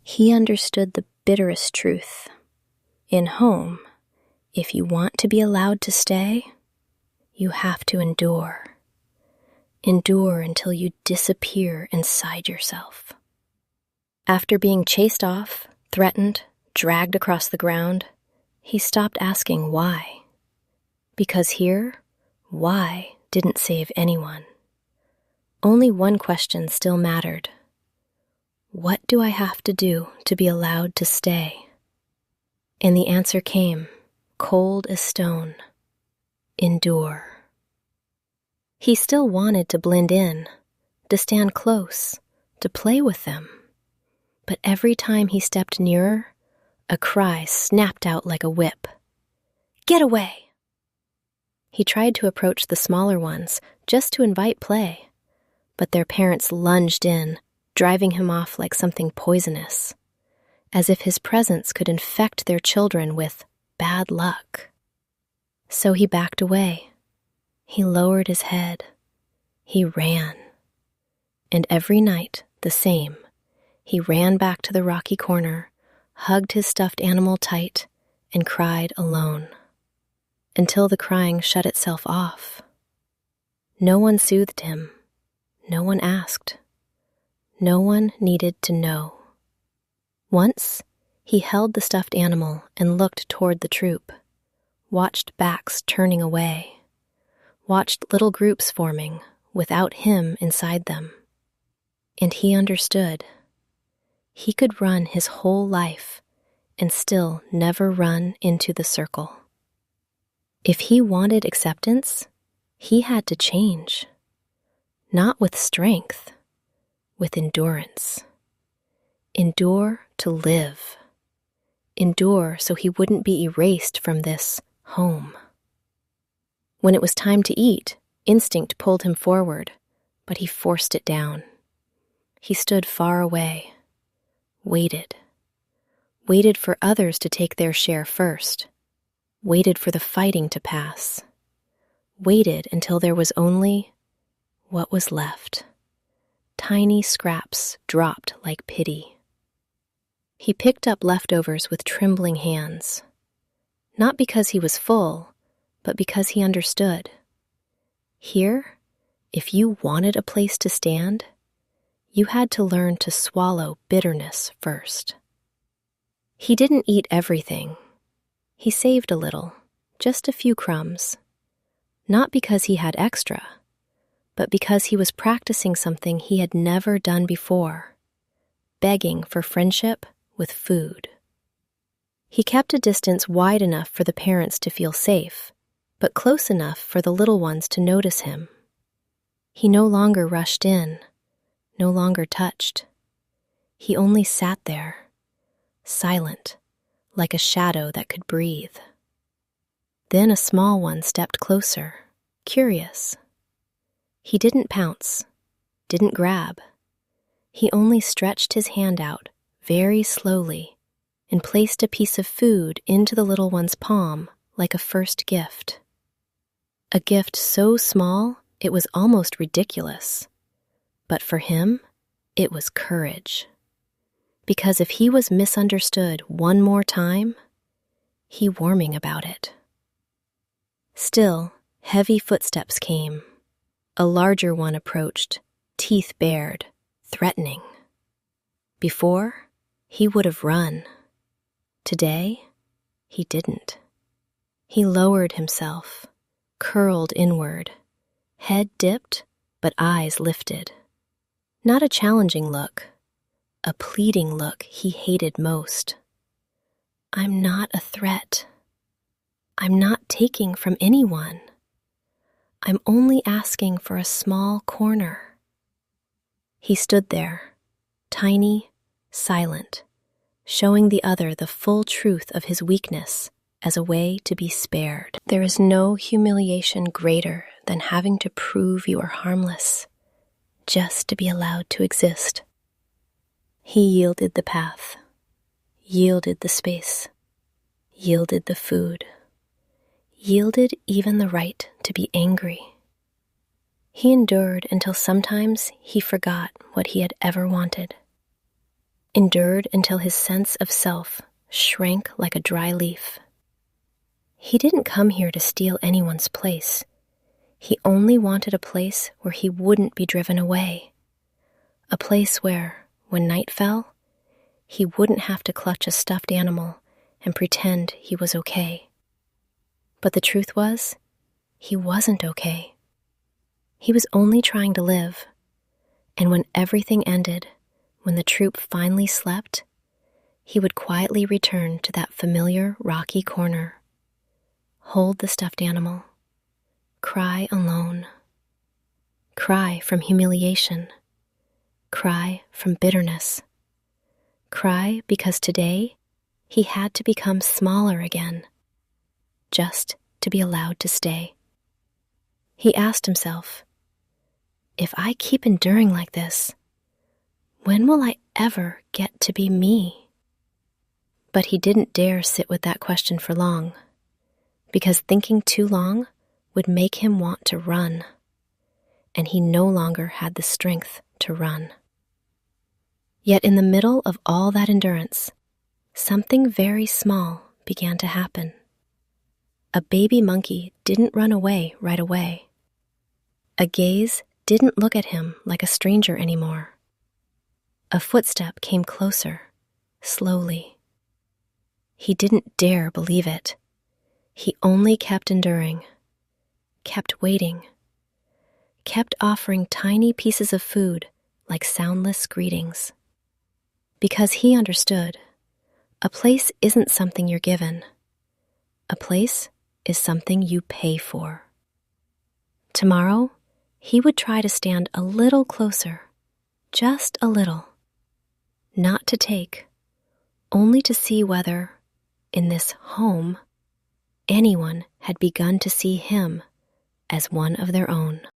He understood the bitterest truth. In home, if you want to be allowed to stay, you have to endure. Endure until you disappear inside yourself. After being chased off, threatened, dragged across the ground, he stopped asking why. Because here, why didn't save anyone. Only one question still mattered. What do I have to do to be allowed to stay? And the answer came, cold as stone. Endure. He still wanted to blend in, to stand close, to play with them. But every time he stepped nearer, a cry snapped out like a whip. Get away! He tried to approach the smaller ones, just to invite play, but their parents lunged in, driving him off like something poisonous, as if his presence could infect their children with bad luck. So he backed away. He lowered his head. He ran. And every night, the same. He ran back to the rocky corner, hugged his stuffed animal tight, and cried alone. Until the crying shut itself off. No one soothed him. No one asked. No one needed to know. Once, he held the stuffed animal and looked toward the troop, watched backs turning away, watched little groups forming without him inside them. And he understood. He could run his whole life and still never run into the circle. If he wanted acceptance, he had to change. Not with strength, with endurance. Endure to live. Endure so he wouldn't be erased from this home. When it was time to eat, instinct pulled him forward, but he forced it down. He stood far away, waited for others to take their share first, waited for the fighting to pass, waited until there was only what was left. Tiny scraps dropped like pity. He picked up leftovers with trembling hands, not because he was full, but because he understood. Here, if you wanted a place to stand, you had to learn to swallow bitterness first. He didn't eat everything. He saved a little, just a few crumbs. Not because he had extra, but because he was practicing something he had never done before, begging for friendship with food. He kept a distance wide enough for the parents to feel safe, but close enough for the little ones to notice him. He no longer rushed in, no longer touched. He only sat there, silent, like a shadow that could breathe. Then a small one stepped closer, curious. He didn't pounce, didn't grab. He only stretched his hand out very slowly and placed a piece of food into the little one's palm like a first gift. A gift so small it was almost ridiculous. But for him, it was courage. Because if he was misunderstood one more time, he warming about it. Still, heavy footsteps came. A larger one approached, teeth bared, threatening. Before, he would have run. Today, he didn't. He lowered himself, curled inward, head dipped, but eyes lifted. Not a challenging look, a pleading look he hated most. I'm not a threat. I'm not taking from anyone. I'm only asking for a small corner. He stood there, tiny, silent, showing the other the full truth of his weakness as a way to be spared. There is no humiliation greater than having to prove you are harmless, just to be allowed to exist. He yielded the path, yielded the space, yielded the food, yielded even the right to be angry. He endured until sometimes he forgot what he had ever wanted. endured until his sense of self shrank like a dry leaf. He didn't come here to steal anyone's place. He only wanted a place where he wouldn't be driven away. A place where, when night fell, he wouldn't have to clutch a stuffed animal and pretend he was okay. But the truth was, he wasn't okay. He was only trying to live. And when everything ended, when the troop finally slept, he would quietly return to that familiar rocky corner, hold the stuffed animal, cry alone, cry from humiliation, cry from bitterness, cry because today he had to become smaller again, just to be allowed to stay. He asked himself, if I keep enduring like this, when will I ever get to be me? But he didn't dare sit with that question for long, because thinking too long would make him want to run, and he no longer had the strength to run. Yet in the middle of all that endurance, something very small began to happen. A baby monkey didn't run away right away. A gaze didn't look at him like a stranger anymore. A footstep came closer, slowly. He didn't dare believe it. He only kept enduring, kept waiting, kept offering tiny pieces of food like soundless greetings. Because he understood, a place isn't something you're given. A place is something you pay for. Tomorrow, he would try to stand a little closer, just a little. Not to take, only to see whether, in this home, anyone had begun to see him as one of their own.